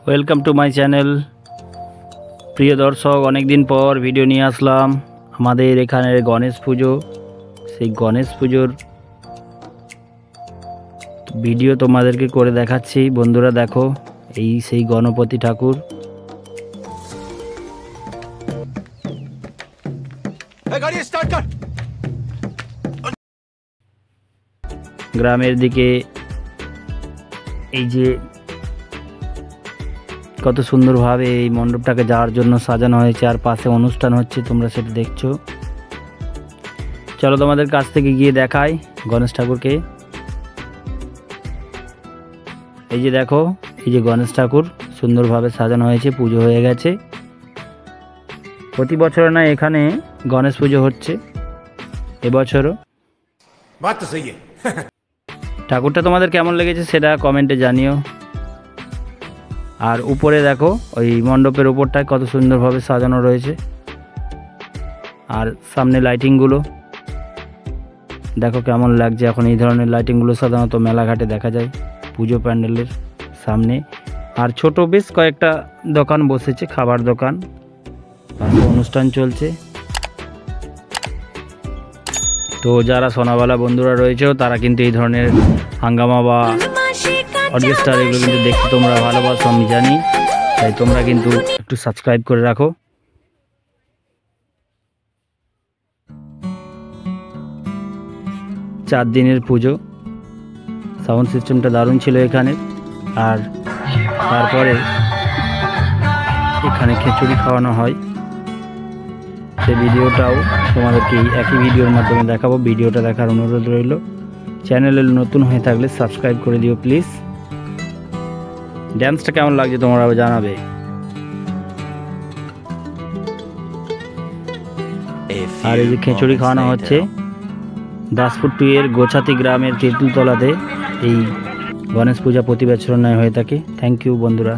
Welcome to my channel. প্রিয় দর্শক, অনেক দিন পর ভিডিও নিয়ে আসলাম। আমাদের এখানে গণেশ পুজো, সেই গণেশ পুজোর ভিডিও তোমাদেরকে করে দেখাচ্ছি। বন্ধুরা দেখো, এই সেই গণপতি ঠাকুর। গ্রামের দিকে এই যে কত সুন্দরভাবে এই মণ্ডপটাকে যাওয়ার জন্য সাজানো হয়েছে, আর পাশে অনুষ্ঠান হচ্ছে, তোমরা সেটা দেখছো। চলো তোমাদের কাছ থেকে গিয়ে দেখাই গণেশ ঠাকুরকে। এই যে দেখো, এই যে গণেশ ঠাকুর সুন্দরভাবে সাজানো হয়েছে, পুজো হয়ে গেছে। প্রতি বছর না এখানে গণেশ পুজো হচ্ছে, এবছরও। ঠাকুরটা তোমাদের কেমন লেগেছে সেটা কমেন্টে জানিও। আর উপরে দেখো, ওই মণ্ডপের উপরটায় কত সুন্দরভাবে সাজানো রয়েছে, আর সামনে লাইটিংগুলো দেখো কেমন লাগছে। এখন এই ধরনের লাইটিংগুলো সাধারণত মেলাঘাটে দেখা যায় পুজো প্যান্ডেলের সামনে। আর ছোট বেশ কয়েকটা দোকান বসেছে, খাবার দোকান, অনুষ্ঠান চলছে। তো যারা সোনাওয়ালা বন্ধুরা রয়েছে তারা কিন্তু এই ধরনের হাঙ্গামা বা অর্কেস্ট্রা এগুলো কিন্তু দেখতে তোমরা ভালোবাসো, আমি জানি। তাই তোমরা কিন্তু একটু সাবস্ক্রাইব করে রাখো। চার দিনের পুজো, সাউন্ড সিস্টেমটা দারুণ ছিল এখানে। আর তারপরে এখানে খিচুড়ি খাওয়ানো হয়, সেই ভিডিওটাও তোমাদেরকে একই ভিডিওর মাধ্যমে দেখাবো। ভিডিওটা দেখার অনুরোধ রইল। চ্যানেলে নতুন হয়ে থাকলে সাবস্ক্রাইব করে দিও প্লিজ। ড্যান্সটা কেমন লাগছে তোমরা জানাবে। আর এই যে খিচুড়ি খাওয়ানো হচ্ছে দাসপুর 2 এর গোছাতি গ্রামের তেঁতুলতলাতে। এই গণেশ পূজা প্রতি বছর নয় হয়ে থাকে। থ্যাংক ইউ বন্ধুরা।